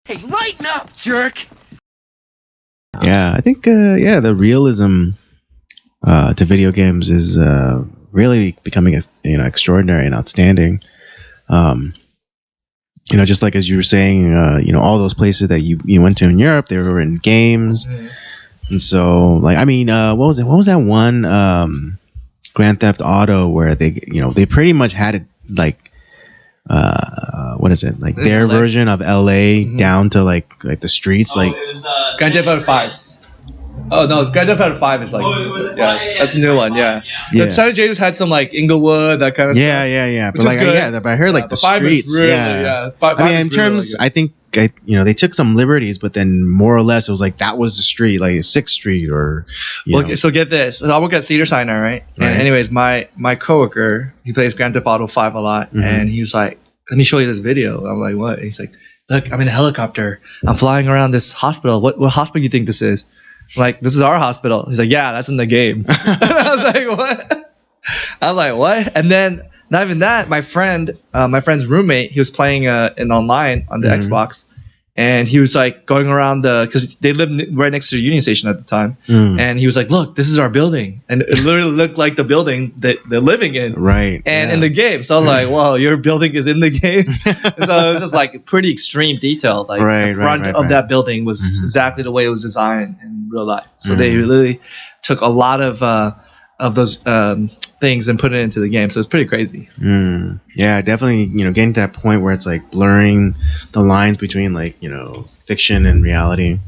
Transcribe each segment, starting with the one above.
Hey, lighten up, jerk! Yeah, I think the realism to video games is really becoming extraordinary and outstanding. Just like as you were saying, all those places that you went to in Europe, they were in games, and so like what was it? What was that one Grand Theft Auto where they pretty much had it like what is it, like their version of LA down to like the streets, like it was, Grand Theft Auto 5. Oh no, Grand Theft Auto 5 is like that's a new one. Yeah. Yeah. San Jose just had some like Inglewood, that kind of stuff. yeah. But Which is like good. but I heard like the Five is streets. really, Yeah. Five I mean, is in really, terms, really I think they took some liberties, but then more or less it was like that was the street, like 6th Street or. So get this. So I work at Cedar Sinai, right? Right. And anyways, my coworker, he plays Grand Theft Auto 5 a lot, and he was like, "Let me show you this video." I'm like, "What?" And he's like, "Look, I'm in a helicopter. I'm flying around this hospital. What hospital do you think this is?" I'm like, "This is our hospital." He's like, "Yeah, that's in the game." And I was like, "What?" I was like, "What?" And then not even that, my friend's roommate, he was playing in online on the Xbox, and he was like going around because they lived right next to the Union Station at the time, and he was like, "Look, this is our building," and it literally looked like the building that they're living in, Right. and in the game. So I was like, "Wow, your building is in the game." So it was just like pretty extreme detail. Like the front of that building was exactly the way it was designed in real life. So they really took a lot of those things and put it into the game. So it's pretty crazy. Yeah, definitely. Getting to that point where it's like blurring the lines between like fiction and reality.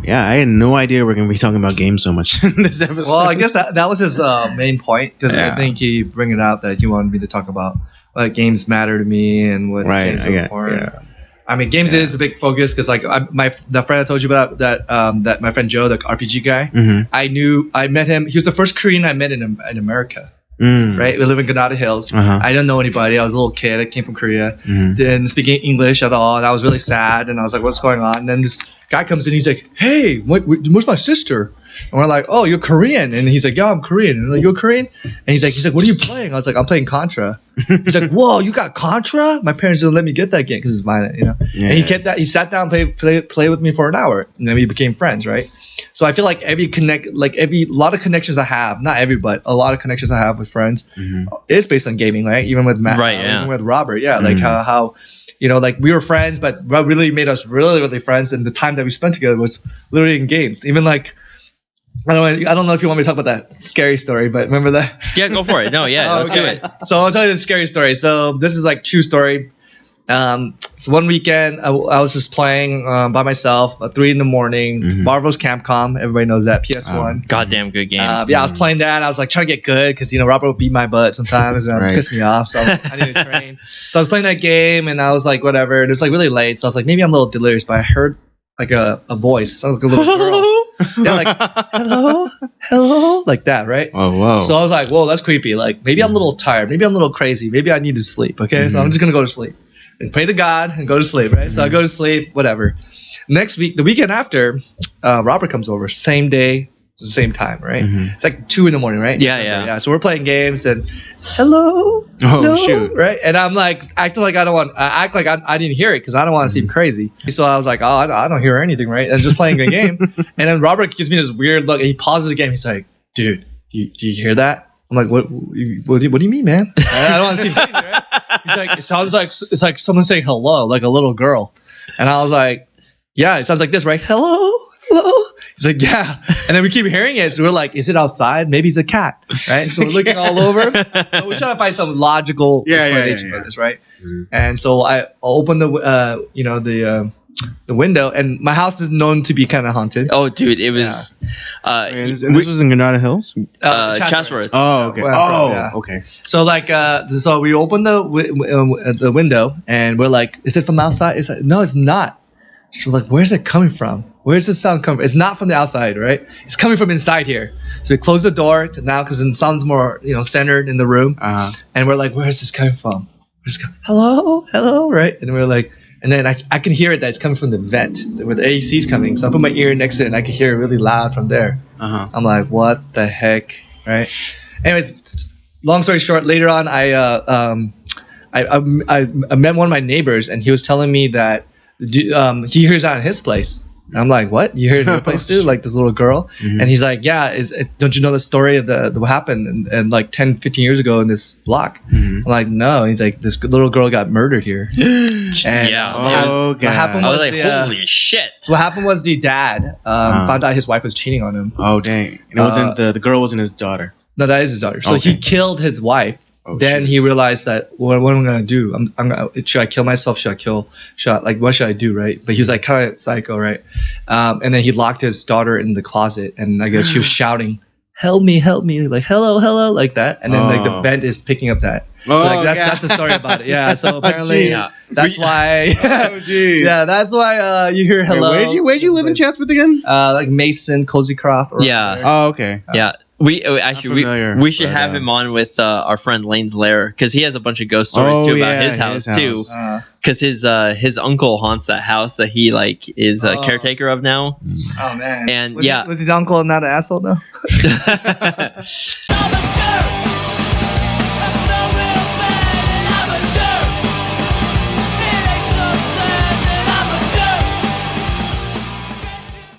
Yeah, I had no idea we're gonna be talking about games so much in this episode. Well, I guess that was his main point, because I think he bring it out that he wanted me to talk about what games matter to me and what games are important. Yeah. I mean, games is a big focus because like the friend I told you about that my friend Joe, the RPG guy, I met him. He was the first Korean I met in America. Right, we live in Granada Hills. I didn't know anybody. I was a little kid. I came from Korea. Didn't speak English at all, and I was really sad. And I was like, "What's going on?" And then this guy comes in. He's like, "Hey, where's my sister?" And we're like, "Oh, you're Korean?" And he's like, "Yeah, I'm Korean." And I'm like, "You're Korean?" And he's like, "What are you playing?" I was like, "I'm playing Contra." He's like, "Whoa, you got Contra?" My parents didn't let me get that game because it's violent, And he kept that. He sat down and play with me for an hour, and then we became friends, right? So I feel like a lot of connections I have, not every, but a lot of connections I have with friends is based on gaming, like even with Matt, even with Robert, like how like we were friends, but what really made us really, really friends, and the time that we spent together was literally in games. Even like I don't know if you want me to talk about that scary story, but remember that? Yeah, go for it. No, yeah, let's do it. So I'll tell you the scary story. So this is like true story. So one weekend I was just playing by myself at 3 a.m. Marvel's Capcom, everybody knows that, PS1. Goddamn good game. I was playing that. I was like trying to get good because Robert would beat my butt sometimes and piss me off. So I needed to train. So I was playing that game and I was like whatever. And it was like really late. So I was like maybe I'm a little delirious, but I heard like a voice. It sounded like a little girl. Yeah, like hello, like that, right? Oh wow. So I was like, whoa, that's creepy. Like maybe I'm a little tired. Maybe I'm a little crazy. Maybe I need to sleep. Okay, so I'm just gonna go to sleep and pray to God and go to sleep, right? So I go to sleep, whatever. Next week, the weekend after, Robert comes over, same day, same time, right? It's like 2 a.m, right? Yeah. So we're playing games and hello, shoot, right? And I'm like acting like I didn't hear it because I don't want to seem crazy. So I was like, oh, I don't hear anything, right? And just playing a game, and then Robert gives me this weird look. And he pauses the game. He's like, dude, do you hear that? I'm like, what do you mean, man? I don't want to seem crazy, right? He's like, it sounds like it's like someone saying hello, like a little girl. And I was like, yeah, it sounds like this, right? Hello. He's like, yeah. And then we keep hearing it. So we're like, is it outside? Maybe it's a cat, right? So we're looking all over. So we're trying to find some logical explanation for this, right? And so I opened the window, and my house is known to be kind of haunted. Oh, dude, it was. This was in Granada Hills. Chatsworth. Oh, okay. Okay. So like, so we opened the window, and we're like, is it from outside? It's like, no, it's not. So we're like, where's it coming from? Where's the sound coming from? It's not from the outside, right? It's coming from inside here. So we close the door now because the sound's more, centered in the room. And we're like, where is this coming from? Hello, right? And we're like, and then I can hear it that it's coming from the vent where the AC is coming. So I put my ear next to it and I can hear it really loud from there. I'm like, what the heck, right? Anyways, long story short, later on, I met one of my neighbors, and he was telling me that he hears out in his place. And I'm like, what? You hear it in your place too? Like this little girl? And he's like, yeah, don't you know the story of what happened and like 10, 15 years ago in this block? I'm like, no. He's like, this little girl got murdered here. And what happened was holy shit. So what happened was the dad found out his wife was cheating on him. Oh, dang. And it wasn't the girl wasn't his daughter. No, that is his daughter. So he killed his wife. Then he realized that what am I gonna do? Should I kill myself? What should I do? Right? But he was like kind of psycho, right? And then he locked his daughter in the closet, and I guess she was shouting, "Help me, help me!" Like hello, hello, like that. And then like the vent is picking up that. So, that's the story about it. Yeah. So apparently that's why. That's why you hear hello. Where'd you live in Chatsworth again? Like Mason, Cozy Croft. Oh, okay. Yeah. We should have him on with our friend Lane's Lair because he has a bunch of ghost stories too about his house too. Because his uncle haunts that house that he like is a caretaker of now. Oh man! And was his uncle not an asshole though?